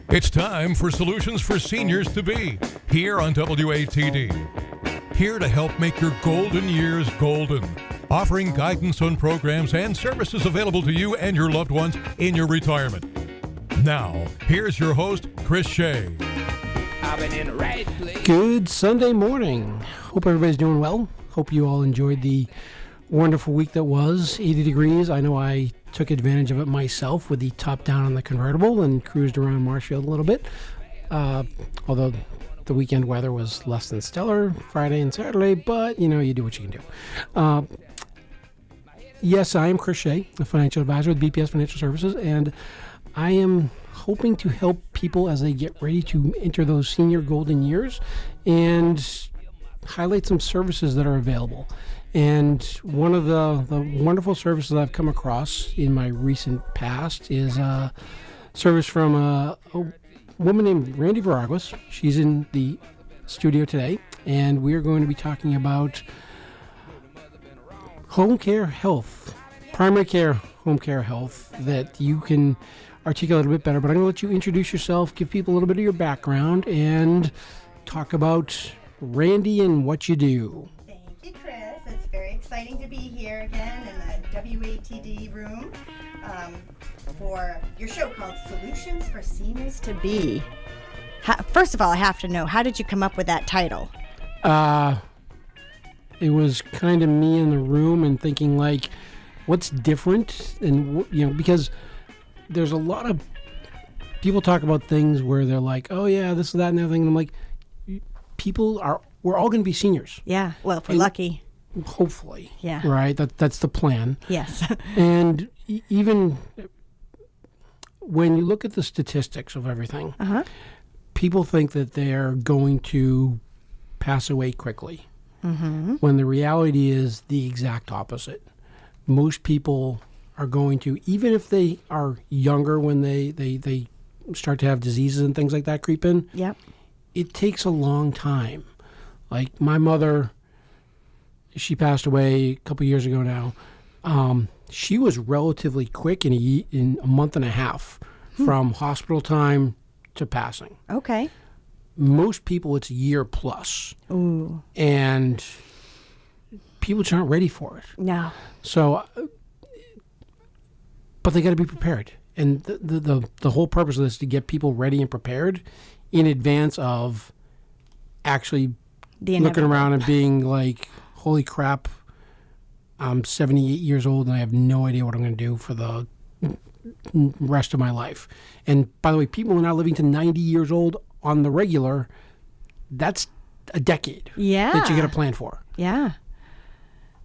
It's time for Solutions for Seniors to Be, here on WATD. Here to help make your golden years golden, offering guidance on programs and services available to you and your loved ones in your retirement. Now, here's your host, Chris Shea. Good Sunday morning. Hope everybody's doing well. Hope you all enjoyed the wonderful week that was. 80 degrees. I know I took advantage of it myself with the top down on the convertible and cruised around Marshfield a little bit. Although the weekend weather was less than stellar Friday and Saturday, but you do what you can do. Yes, I am Chris Shea, a financial advisor with BPS Financial Services, and I am hoping to help people as they get ready to enter those senior golden years and highlight some services that are available. And one of the wonderful services I've come across in my recent past is a service from a woman named Randy Veraguas. She's in the studio today, and we're going to be talking about home care health, primary care home care health that you can articulate a bit better. But I'm going to let you introduce yourself, give people a little bit of your background, and talk about Randy and what you do. Thank you, Chris. It's very exciting to be here again in the WATD room for your show called Solutions for Seniors to Be. First of all, I have to know, how did you come up with that title? It was kind of me in the room and thinking, like, what's different? And, because there's a lot of people talk about things where they're like, oh, yeah, this, that, and the other thing. And I'm like, we're all going to be seniors. Yeah, well, if we're lucky. Hopefully. Yeah. Right? That's the plan. Yes. And even when you look at the statistics of everything, people think that they're going to pass away quickly. Mm-hmm. When the reality is the exact opposite. Most people are going to, even if they are younger when they start to have diseases and things like that creep in, yep, it takes a long time. Like my mother, she passed away a couple years ago now. She was relatively quick in a month and a half from hospital time to passing. Okay. Most people, it's a year plus. Ooh. And people just aren't ready for it. No. So, but they got to be prepared. And the whole purpose of this is to get people ready and prepared in advance of actually looking around and being like, holy crap, I'm 78 years old and I have no idea what I'm going to do for the rest of my life. And by the way, people who are now living to 90 years old on the regular, that's a decade that you got to plan for. Yeah.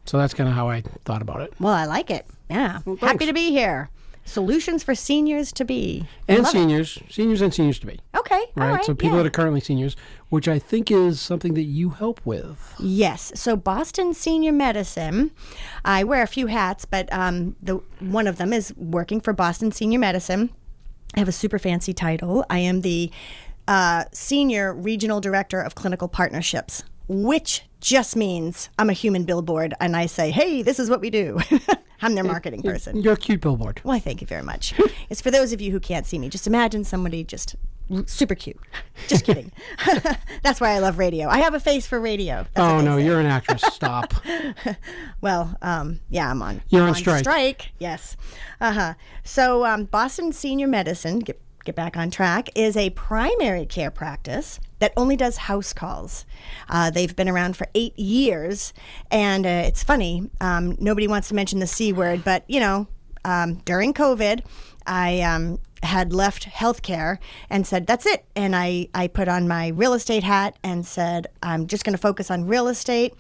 So that's kind of how I thought about it. Well, I like it. Yeah. Well, happy to be here. Solutions for seniors to be. And seniors and seniors to be. Okay. Right? All right. So people that are currently seniors, which I think is something that you help with. Yes. So Boston Senior Medicine, I wear a few hats, but one of them is working for Boston Senior Medicine. I have a super fancy title. I am the Senior Regional Director of Clinical Partnerships, which just means I'm a human billboard, and I say, hey, this is what we do. I'm their marketing person. You're a cute billboard. Well, thank you very much. It's for those of you who can't see me. Just imagine somebody just super cute. Just kidding. That's why I love radio. I have a face for radio. Oh, no, you're an actress. Stop. Well, yeah, I'm on. You're on strike. Yes. So Boston Senior Medicine, get back on track, is a primary care practice that only does house calls. They've been around for 8 years, and it's funny, nobody wants to mention the C word, but, during COVID, I had left healthcare and said, that's it. And I put on my real estate hat and said, I'm just going to focus on real estate.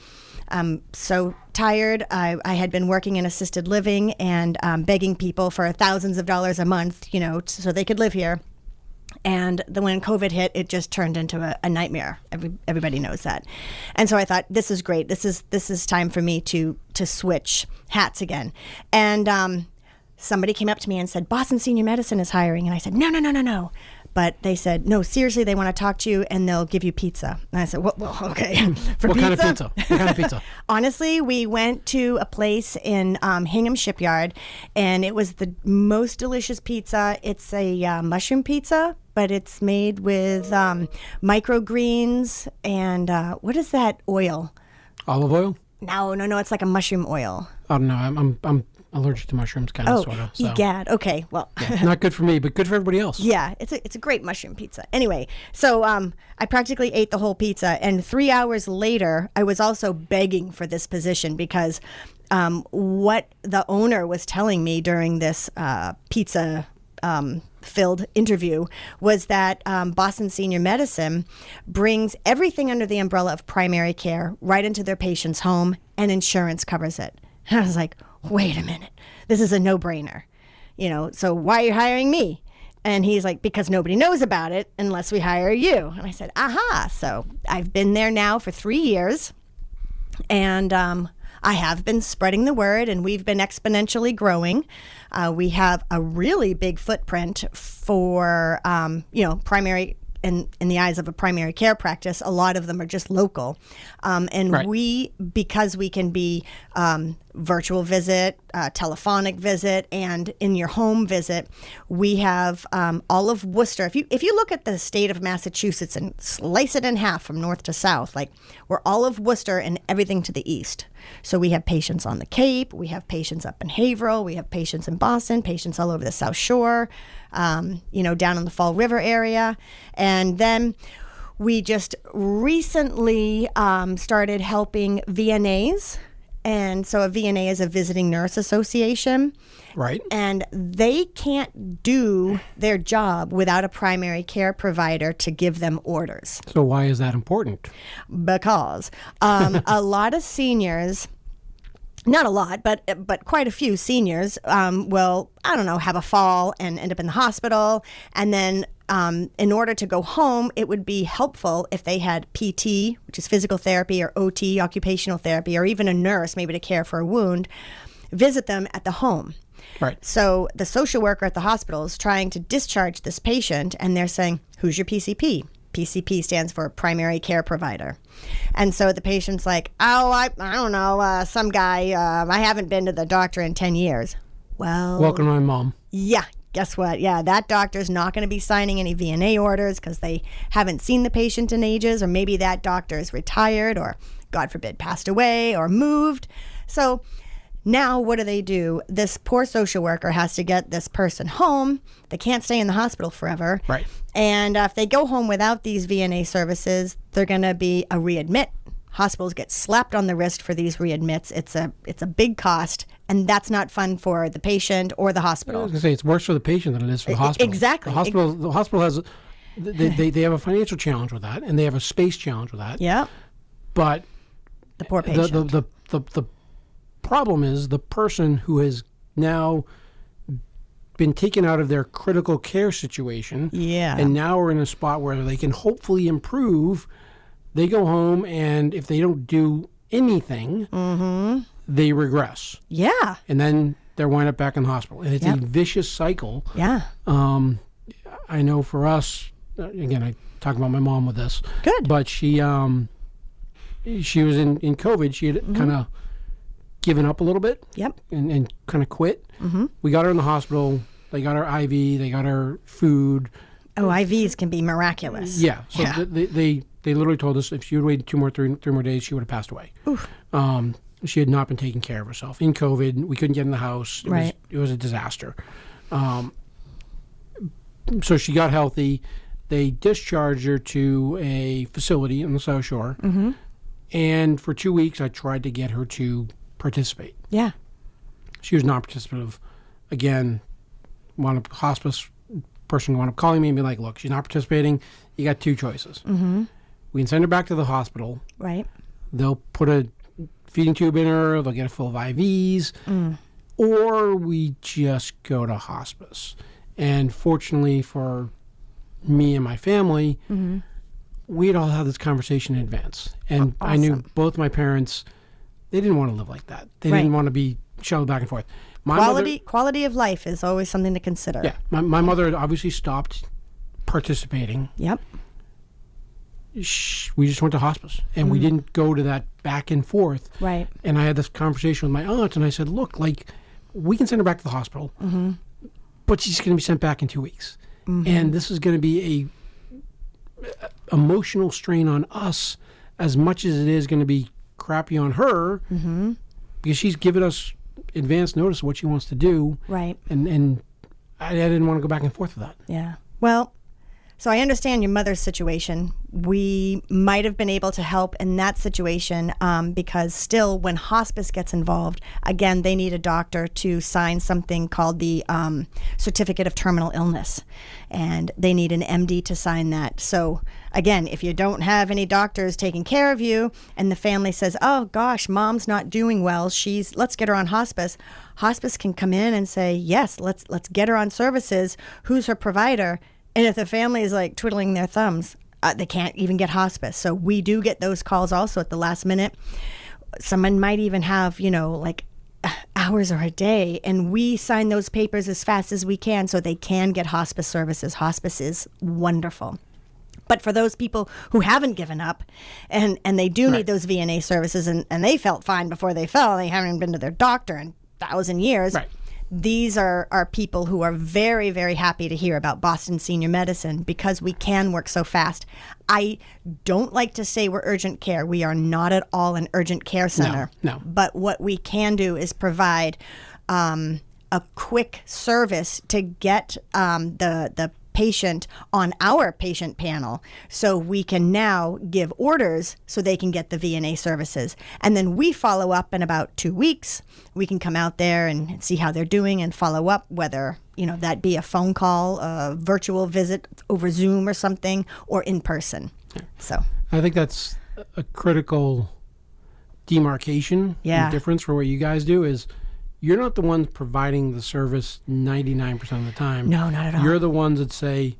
I'm so tired. I had been working in assisted living and begging people for thousands of dollars a month, so they could live here. And when COVID hit, it just turned into a nightmare. Everybody knows that. And so I thought, this is great. This is time for me to switch hats again. And somebody came up to me and said, Boston Senior Medicine is hiring. And I said, no. But they said, no, seriously, they want to talk to you and they'll give you pizza. And I said, well okay. For what pizza? What kind of pizza? Honestly, we went to a place in Hingham Shipyard, and it was the most delicious pizza. It's a mushroom pizza. but it's made with microgreens and what is that oil? Olive oil? No, it's like a mushroom oil. I don't know. I'm allergic to mushrooms, kind of, sort of. So. Egad. Okay, well. Yeah, not good for me, but good for everybody else. Yeah, it's a great mushroom pizza. Anyway, so I practically ate the whole pizza, and 3 hours later, I was also begging for this position because what the owner was telling me during this pizza filled interview was that Boston Senior Medicine brings everything under the umbrella of primary care right into their patient's home, and insurance covers it. And I was like, wait a minute, this is a no-brainer. So why are you hiring me? And he's like, because nobody knows about it unless we hire you. And I said, aha. So I've been there now for 3 years, and I have been spreading the word, and we've been exponentially growing. We have a really big footprint for, primary. In the eyes of a primary care practice, a lot of them are just local. And right. Because we can be virtual visit, telephonic visit, and in your home visit, we have all of Worcester. If you look at the state of Massachusetts and slice it in half from north to south, like we're all of Worcester and everything to the east. So we have patients on the Cape, we have patients up in Haverhill, we have patients in Boston, patients all over the South Shore, down in the Fall River area. And then we just recently started helping VNAs. And so a VNA is a Visiting Nurse Association. Right. And they can't do their job without a primary care provider to give them orders. So why is that important? Because a lot of seniors, not a lot, but quite a few seniors will, have a fall and end up in the hospital. And then in order to go home, it would be helpful if they had PT, which is physical therapy, or OT, occupational therapy, or even a nurse, maybe to care for a wound, visit them at the home. Right. So the social worker at the hospital is trying to discharge this patient, and they're saying, who's your PCP? PCP stands for primary care provider. And so the patient's like, I don't know, some guy, I haven't been to the doctor in 10 years. Well, welcome to my mom. Yeah. Guess what? Yeah, that doctor's not going to be signing any VNA orders because they haven't seen the patient in ages, or maybe that doctor is retired, or God forbid, passed away or moved. So now what do? This poor social worker has to get this person home. They can't stay in the hospital forever. Right. And if they go home without these VNA services, they're going to be a readmit. Hospitals get slapped on the wrist for these readmits. It's a big cost, and that's not fun for the patient or the hospital. I was going to say, it's worse for the patient than it is for the hospital. Exactly. The hospital has, they have a financial challenge with that, and they have a space challenge with that. Yeah. But the poor patient. The problem is the person who has now been taken out of their critical care situation, and now are in a spot where they can hopefully improve. They go home, and if they don't do anything, they regress. Yeah. And then they're wind up back in the hospital. And it's a vicious cycle. Yeah. I know for us, again, I talk about my mom with this. Good. But she was in COVID. She had kind of given up a little bit. Yep. And kind of quit. We got her in the hospital. They got her IV. They got her food. Oh, IVs can be miraculous. Yeah. So they literally told us if she would waited 3 more days, she would have passed away. Oof. She had not been taking care of herself. In COVID, we couldn't get in the house. It was a disaster. So she got healthy. They discharged her to a facility on the South Shore. And for 2 weeks, I tried to get her to participate. Yeah. She was non-participative. Again, hospice person wound up calling me and be like, look, she's not participating. You got 2 choices. We can send her back to the hospital. Right. They'll put a feeding tube in her. They'll get her full of IVs. Or we just go to hospice. And fortunately for me and my family, we'd all had this conversation in advance. And awesome. I knew both my parents, they didn't want to live like that. They didn't want to be shuttled back and forth. Quality of life is always something to consider. Yeah. My mother had obviously stopped participating. Yep. We just went to hospice, and we didn't go to that back and forth. Right. And I had this conversation with my aunt, and I said, look, we can send her back to the hospital, but she's going to be sent back in 2 weeks. And this is going to be a emotional strain on us as much as it is going to be crappy on her, because she's given us advance notice of what she wants to do. Right. And I didn't want to go back and forth with that. Yeah. Well, so I understand your mother's situation. We might have been able to help in that situation because still when hospice gets involved, again, they need a doctor to sign something called the Certificate of Terminal Illness. And they need an MD to sign that. So again, if you don't have any doctors taking care of you and the family says, oh gosh, mom's not doing well, let's get her on hospice. Hospice can come in and say, yes, let's get her on services. Who's her provider? And if the family is like twiddling their thumbs, they can't even get hospice. So we do get those calls also at the last minute. Someone might even have, like hours or a day, and we sign those papers as fast as we can so they can get hospice services. Hospice is wonderful. But for those people who haven't given up and they do need those VNA services and they felt fine before they fell, they haven't been to their doctor in 1,000 years. Right. These are people who are very, very happy to hear about Boston Senior Medicine because we can work so fast. I don't like to say we're urgent care. We are not at all an urgent care center. No. But what we can do is provide a quick service to get the patient on our patient panel so we can now give orders so they can get the VNA services. And then we follow up in about 2 weeks. We can come out there and see how they're doing and follow up, whether, that be a phone call, a virtual visit over Zoom or something, or in person. So I think that's a critical demarcation and difference for what you guys do is you're not the ones providing the service 99% of the time. No, not at all. You're the ones that say,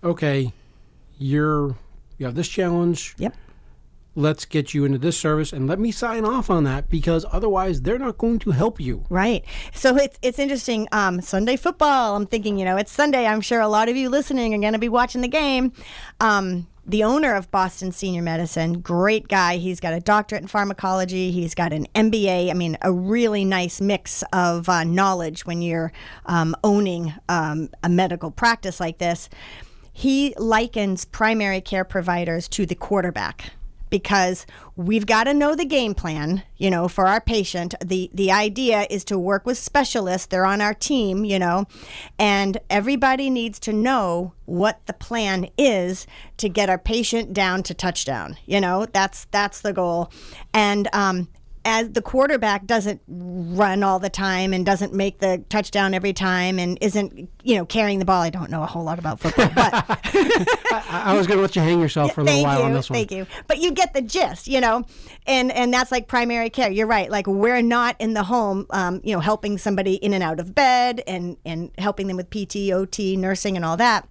okay, you have this challenge. Yep. Let's get you into this service and let me sign off on that because otherwise they're not going to help you. Right. So it's interesting. Sunday football, I'm thinking, it's Sunday. I'm sure a lot of you listening are going to be watching the game. The owner of Boston Senior Medicine, great guy. He's got a doctorate in pharmacology. He's got an MBA. I mean, a really nice mix of knowledge when you're owning a medical practice like this. He likens primary care providers to the quarterback because we've got to know the game plan, for our patient. The idea is to work with specialists. They're on our team, and everybody needs to know what the plan is to get our patient down to touchdown. That's the goal. And as the quarterback doesn't run all the time and doesn't make the touchdown every time and isn't, carrying the ball. I don't know a whole lot about football, but I was going to let you hang yourself for a little while on this one. Thank you. But you get the gist, and that's like primary care. You're right. Like we're not in the home, helping somebody in and out of bed and helping them with PT, OT, nursing and all that.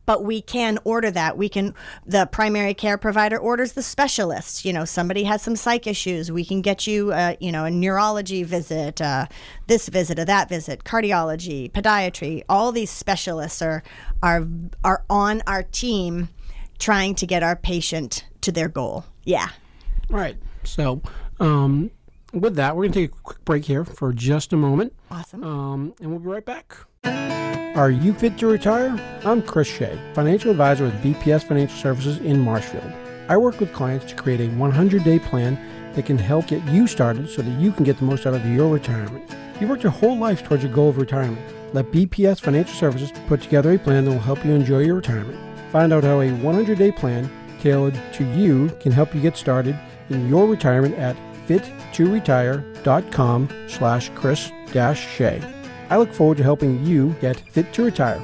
But we can order that. The primary care provider orders the specialists. Somebody has some psych issues. We can get you, a neurology visit, this visit or that visit, cardiology, podiatry. All these specialists are on our team trying to get our patient to their goal. Yeah. Right. So with that, we're going to take a quick break here for just a moment. Awesome. And we'll be right back. Are you fit to retire? I'm Chris Shea, financial advisor with BPS Financial Services in Marshfield. I work with clients to create a 100-day plan that can help get you started so that you can get the most out of your retirement. You've worked your whole life towards your goal of retirement. Let BPS Financial Services put together a plan that will help you enjoy your retirement. Find out how a 100-day plan tailored to you can help you get started in your retirement at fit2retire.com/Chris-Shea. I look forward to helping you get fit to retire.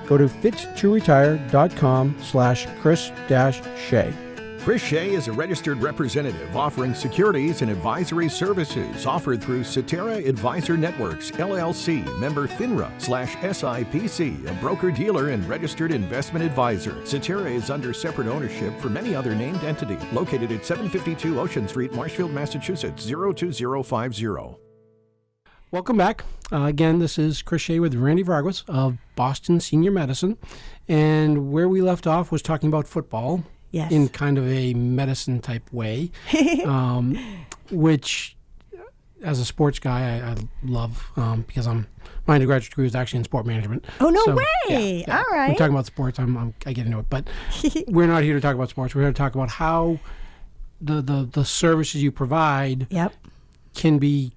Go to fit2retire.com/Chris-Shea. Chris Shea is a registered representative offering securities and advisory services offered through Cetera Advisor Networks, LLC, member FINRA/SIPC, a broker-dealer and registered investment advisor. Cetera is under separate ownership for many other named entities, located at 752 Ocean Street, Marshfield, Massachusetts, 02050. Welcome back. Again, this is Chris Shea with Randy Veraguas of Boston Senior Medicine. And where we left off was talking about football. Yes. In kind of a medicine type way, which as a sports guy, I love because my undergraduate degree was actually in sport management. Oh, no So, way! yeah. All right. We're talking about sports. I get into it, but we're not here to talk about sports. We're here to talk about how the services you provide Yep. can be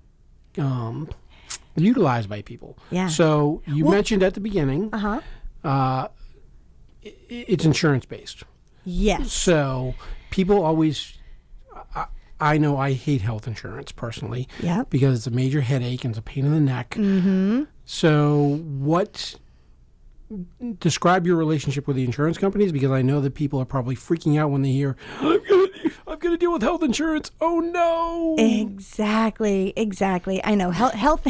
utilized by people. Yeah. So you mentioned at the beginning, it's insurance based. Yes. So people always, I know I hate health insurance personally. Yep. Because it's a major headache and it's a pain in the neck. Mm-hmm. So describe your relationship with the insurance companies, because I know that people are probably freaking out when they hear, I'm going to deal with health insurance. Oh no. Exactly. I know health,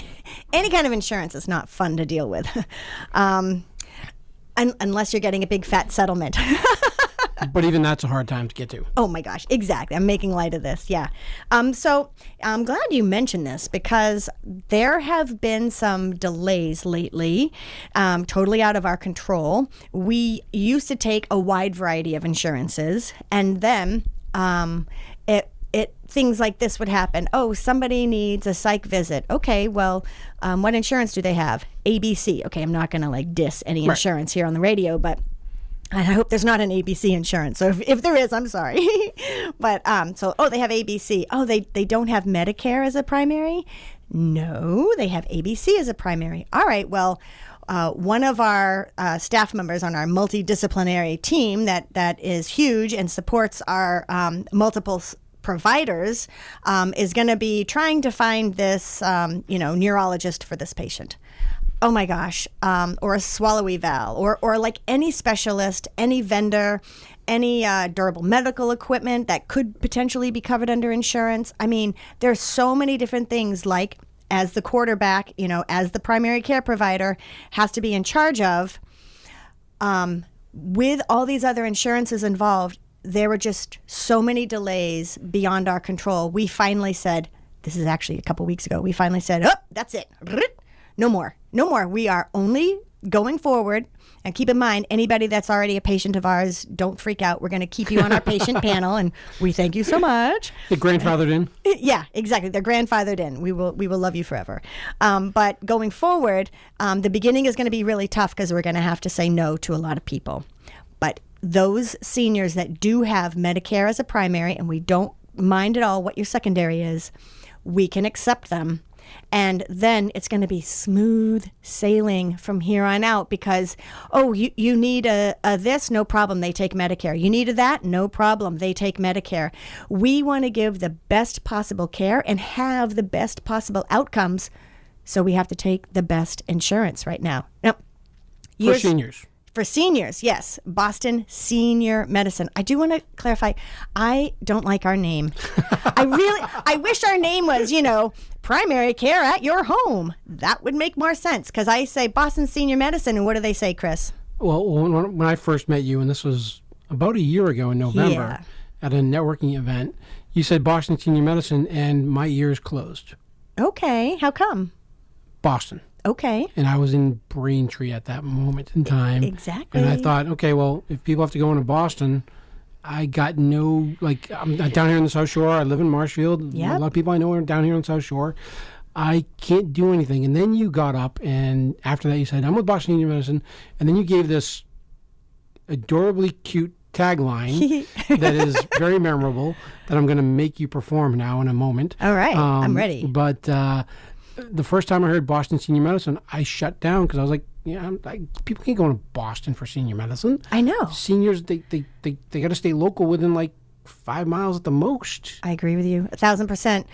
any kind of insurance is not fun to deal with, unless you're getting a big fat settlement. But even that's a hard time to get to. Oh my gosh, exactly. I'm making light of this. Yeah. So I'm glad you mentioned this, because there have been some delays lately, totally out of our control. We used to take a wide variety of insurances, and then things like this would happen. Oh, somebody needs a psych visit. Okay, well, what insurance do they have? ABC. Okay, I'm not going to diss any insurance here on the radio, but I hope there's not an ABC insurance. So if there is, I'm sorry. But they have ABC. Oh, they don't have Medicare as a primary? No, they have ABC as a primary. All right, well, one of our staff members on our multidisciplinary team that is huge and supports our multiple providers is going to be trying to find this neurologist for this patient. Oh my gosh, or a swallow eval, or like any specialist, any vendor, any durable medical equipment that could potentially be covered under insurance. I mean, there's so many different things, like as the quarterback, as the primary care provider has to be in charge of. With all these other insurances involved, there were just so many delays beyond our control. We finally said, this is actually a couple weeks ago, we finally said, oh, that's it. No more. We are only going forward. And keep in mind, anybody that's already a patient of ours, don't freak out. We're going to keep you on our patient panel, and we thank you so much. They're grandfathered in? Yeah, exactly. They're grandfathered in. We will love you forever. But going forward, the beginning is going to be really tough, because we're going to have to say no to a lot of people. But those seniors that do have Medicare as a primary, and we don't mind at all what your secondary is, we can accept them. And then it's going to be smooth sailing from here on out, because, you need a this, no problem, they take Medicare. You need a that, no problem, they take Medicare. We want to give the best possible care and have the best possible outcomes, so we have to take the best insurance right now. Now, For seniors. For seniors, yes. Boston Senior Medicine. I do want to clarify, I don't like our name. I wish our name was, primary care at your home. That would make more sense, because I say Boston Senior Medicine, and what do they say, Chris? Well, when I first met you, and this was about a year ago in November, at a networking event, you said Boston Senior Medicine, and my ears closed. Okay, how come? Boston. Okay. And I was in Braintree at that moment in time. Exactly. And I thought, okay, well, if people have to go into Boston, I got no, I'm down here in the South Shore. I live in Marshfield. Yep. A lot of people I know are down here in the South Shore. I can't do anything. And then you got up, and after that you said, I'm with Boston Senior Medicine. And then you gave this adorably cute tagline that is very memorable, that I'm going to make you perform now in a moment. All right. I'm ready. But the first time I heard Boston Senior Medicine, I shut down, because I was like, people can't go to Boston for senior medicine. I know. Seniors, they got to stay local within 5 miles at the most. I agree with you 1,000%.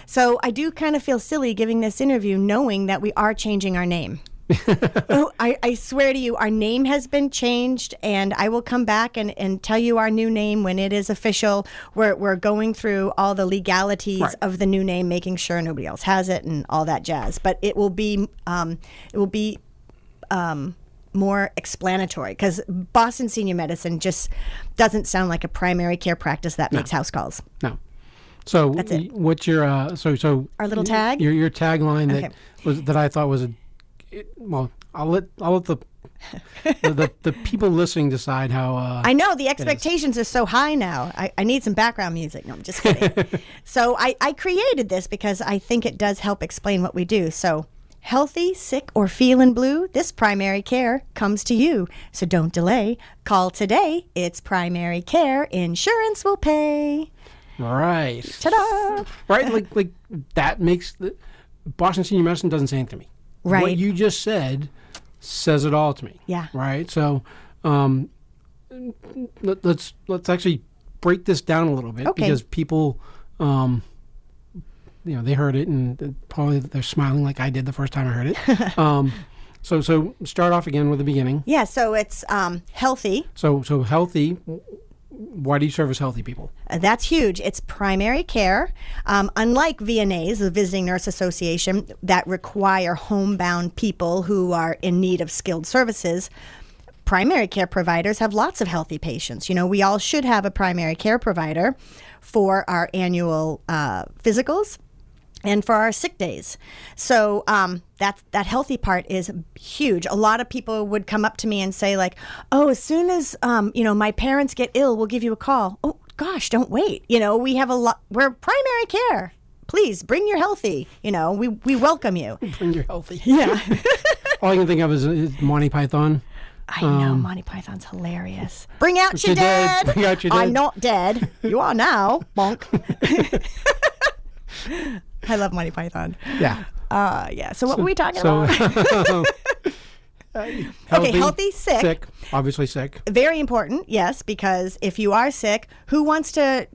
So I do kind of feel silly giving this interview knowing that we are changing our name. I swear to you, our name has been changed, and I will come back and tell you our new name when it is official. We're going through all the legalities of the new name, making sure nobody else has it and all that jazz. But it will be more explanatory, because Boston Senior Medicine just doesn't sound like a primary care practice that makes house calls. No. So that's it. What's your so our little tag? Your tagline that I thought was I'll let the the people listening decide how. I know the expectations are so high now. I need some background music. No, I'm just kidding. So I created this because I think it does help explain what we do. So healthy, sick, or feeling blue, this primary care comes to you. So don't delay. Call today. It's primary care. Insurance will pay. Right. Ta-da! Right, like that makes Boston Senior Medicine doesn't say anything to me. Right. What you just said says it all to me. Yeah. Right. So, let's actually break this down a little bit because people, they heard it and probably they're smiling like I did the first time I heard it. So start off again with the beginning. Yeah. So it's healthy. So healthy. Why do you service healthy people? That's huge. It's primary care. Unlike VNAs, the Visiting Nurse Association, that require homebound people who are in need of skilled services, primary care providers have lots of healthy patients. We all should have a primary care provider for our annual physicals and for our sick days. So that healthy part is huge. A lot of people would come up to me and say like, oh, as soon as, my parents get ill, we'll give you a call. Oh, gosh, don't wait. We have we're primary care. Please bring your healthy. We welcome you. Bring your healthy. Yeah. All I can think of is Monty Python. I know, Monty Python's hilarious. Bring out your dead. dead. Bring out your dead. I'm not dead. You are now. Bonk. I love Monty Python. Yeah. Yeah. So what were we talking about? Healthy, sick. Obviously sick. Very important, yes, because if you are sick, who wants to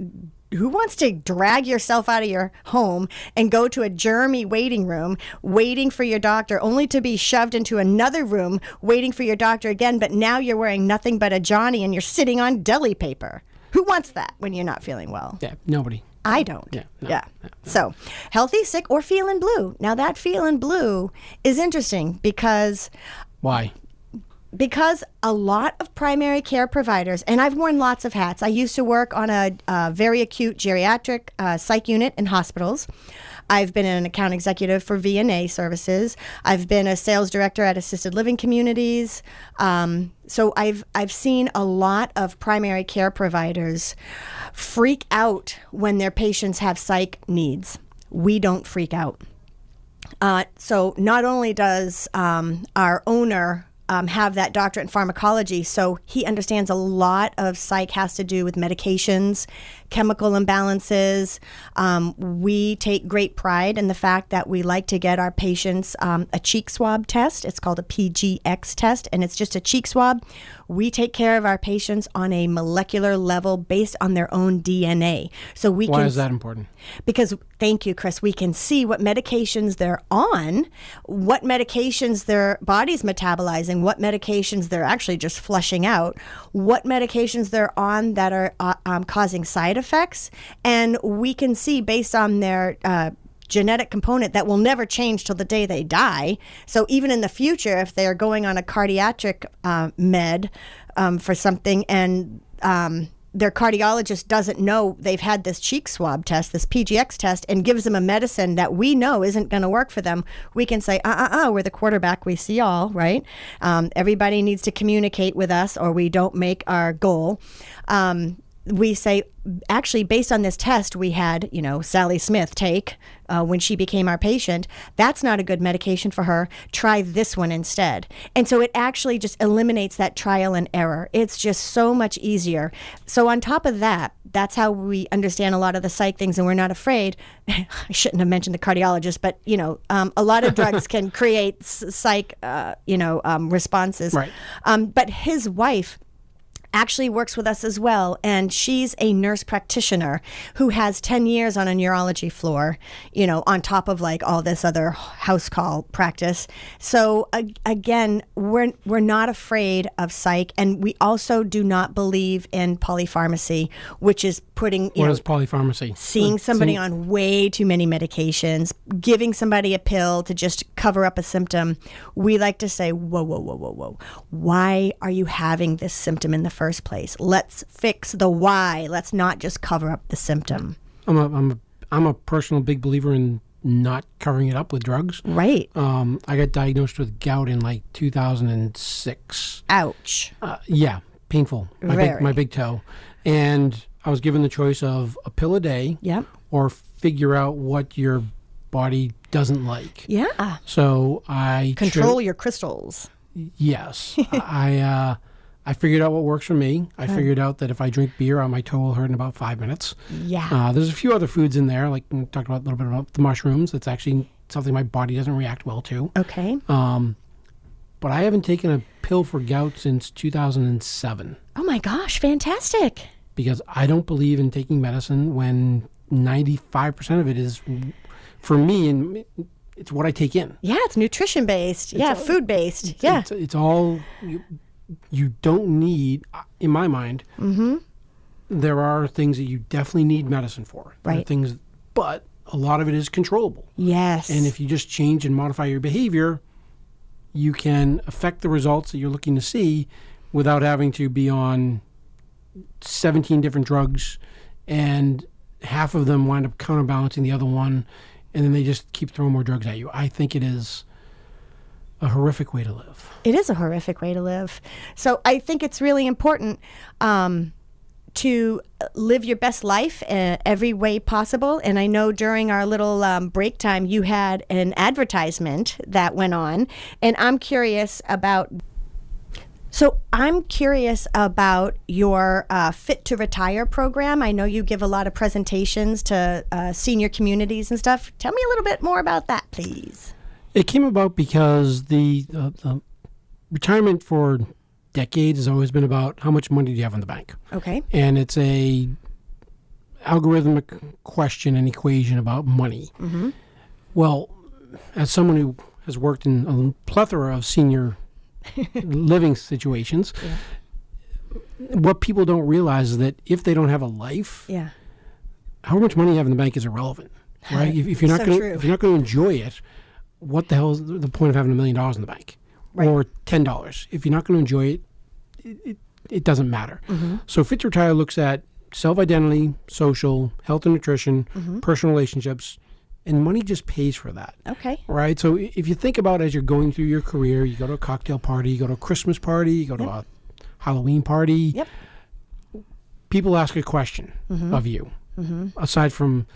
drag yourself out of your home and go to a germy waiting room, waiting for your doctor, only to be shoved into another room, waiting for your doctor again, but now you're wearing nothing but a Johnny and you're sitting on deli paper? Who wants that when you're not feeling well? Yeah, nobody. I don't. Yeah. No. So, healthy, sick, or feeling blue. Now, that feeling blue is interesting because... Why? Because a lot of primary care providers, and I've worn lots of hats. I used to work on a very acute geriatric psych unit in hospitals. I've been an account executive for VNA services. I've been a sales director at assisted living communities. So I've seen a lot of primary care providers freak out when their patients have psych needs. We don't freak out. So not only does our owner have that doctorate in pharmacology, so he understands a lot of psych has to do with medications, chemical imbalances. We take great pride in the fact that we like to get our patients a cheek swab test. It's called a PGX test, and it's just a cheek swab. We take care of our patients on a molecular level based on their own DNA. So we Why is that important? Because, thank you, Chris, we can see what medications they're on, what medications their body's metabolizing, what medications they're actually just flushing out, what medications they're on that are causing side effects, and we can see based on their genetic component that will never change till the day they die. So even in the future, if they're going on a cardiac med for something and their cardiologist doesn't know they've had this cheek swab test, this PGX test, and gives them a medicine that we know isn't going to work for them, we can say, we're the quarterback, we see all, right? Everybody needs to communicate with us or we don't make our goal. We say, actually, based on this test we had, Sally Smith take when she became our patient, that's not a good medication for her. Try this one instead. And so it actually just eliminates that trial and error. It's just so much easier. So on top of that, that's how we understand a lot of the psych things, and we're not afraid. I shouldn't have mentioned the cardiologist, but, a lot of drugs can create psych, responses. Right. But his wife actually works with us as well, and she's a nurse practitioner who has 10 years on a neurology floor, on top of like all this other house call practice. So again, we're not afraid of psych, and we also do not believe in polypharmacy, which is putting what is polypharmacy? Seeing somebody on way too many medications, giving somebody a pill to just cover up a symptom. We like to say, whoa. Why are you having this symptom in the first place? Let's fix the why. Let's not just cover up the symptom. I'm a personal big believer in not covering it up with drugs. Right. I got diagnosed with gout in like 2006. Ouch. Yeah, painful. My big toe. And I was given the choice of a pill a day Yep. or figure out what your body doesn't like. Yeah. So I Control your crystals. Yes. I figured out what works for me. I figured out that if I drink beer, my toe will hurt in about 5 minutes. Yeah. There's a few other foods in there, like we talked about a little bit about the mushrooms. That's actually something my body doesn't react well to. Okay. But I haven't taken a pill for gout since 2007 Oh my gosh, fantastic. because I don't believe in taking medicine when 95% of it is, for me, and it's what I take in. Yeah, it's nutrition based. Yeah, food based. Yeah. It's all, you don't need, in my mind, there are things that you definitely need medicine for. There are Right. things, but a lot of it is controllable. Yes. And if you just change and modify your behavior, you can affect the results that you're looking to see without having to be on 17 different drugs and half of them wind up counterbalancing the other one, and then they just keep throwing more drugs at you. I think it is a horrific way to live. It is a horrific way to live. So I think it's really important to live your best life every way possible. And I know during our little break time, you had an advertisement that went on, and I'm curious about. So I'm curious about your Fit to Retire program. I know you give a lot of presentations to senior communities and stuff. Tell me a little bit more about that, please. It came about because the retirement for decades has always been about how much money do you have in the bank. Okay. And it's a algorithmic question and equation about money. Mm-hmm. Well, as someone who has worked in a plethora of senior living situations, what people don't realize is that if they don't have a life, Yeah. how much money you have in the bank is irrelevant, right? If you're not So going, true. if you're not going to enjoy it, what the hell is the point of having $1 million in the bank, Right. or $10? If you're not going to enjoy it, it doesn't matter. Mm-hmm. So Fit to Retire looks at self-identity, social, health and nutrition, Mm-hmm. personal relationships, and money just pays for that. Okay. Right. So if you think about as you're going through your career, you go to a cocktail party, you go to a Christmas party, you go to a Halloween party. Yep. People ask a question of you, aside from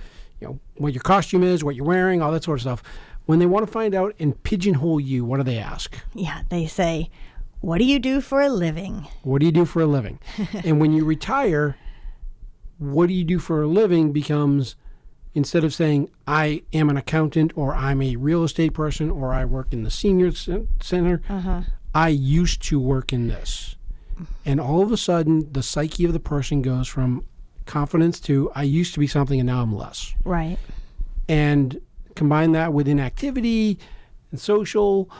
what your costume is, what you're wearing, all that sort of stuff. When they want to find out and pigeonhole you, what do they ask? Yeah. They say, "What do you do for a living?" What do you do for a living? And when you retire, what do you do for a living becomes, instead of saying, I am an accountant, or I'm a real estate person, or I work in the senior center, I used to work in this. And all of a sudden, the psyche of the person goes from confidence to, I used to be something and now I'm less. Right. And combine that with inactivity and social,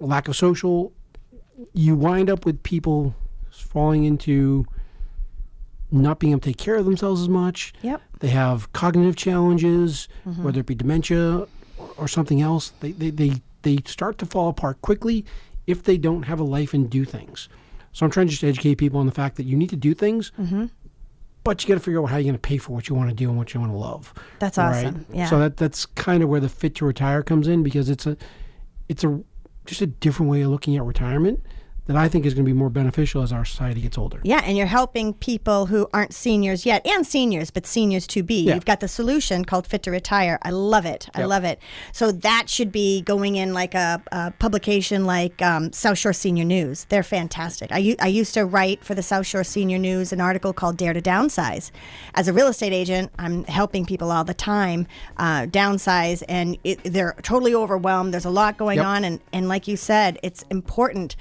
lack of social, you wind up with people falling into not being able to take care of themselves as much. Yep. They have cognitive challenges, whether it be dementia or something else. They start to fall apart quickly if they don't have a life and do things. So I'm trying to just educate people on the fact that you need to do things, but you got to figure out how you're going to pay for what you want to do and what you want to love. That's awesome. Yeah. So that's kind of where the Fit to Retire comes in, because it's just a different way of looking at retirement that I think is going to be more beneficial as our society gets older. Yeah, and you're helping people who aren't seniors yet, and seniors, but seniors to be. Yeah. You've got the solution called Fit to Retire. I love it. I Yep. love it. So that should be going in like a publication like South Shore Senior News. They're fantastic. I used to write for the South Shore Senior News an article called Dare to Downsize. As a real estate agent, I'm helping people all the time downsize, and they're totally overwhelmed. There's a lot going Yep. on, and like you said, it's important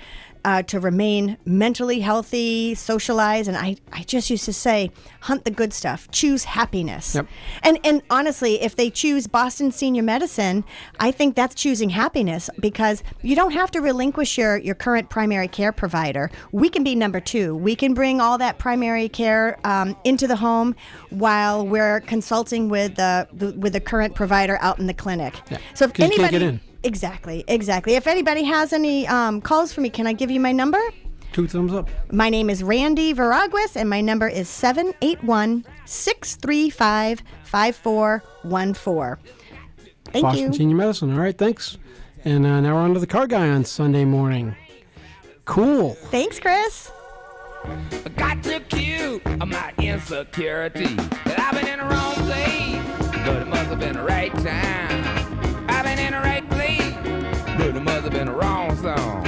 to remain mentally healthy, socialize, and I just used to say, hunt the good stuff, choose happiness. Yep. And honestly, if they choose Boston Senior Medicine, I think that's choosing happiness, because you don't have to relinquish your current primary care provider. We can be number two. We can bring all that primary care into the home while we're consulting with the current provider out in the clinic. Yeah. So if 'Cause you can't anybody get in. Exactly. If anybody has any calls for me, can I give you my number? 2 thumbs up. My name is Randy Veraguas, and my number is 781-635-5414. Thank Boston you. Senior Medicine. All right, thanks. And now we're on to the car guy on Sunday morning. Cool. Thanks, Chris. I got to cue my insecurity. That I've been in the wrong place, but it must have been the right time. I've been in the right place, but it must have been the wrong song.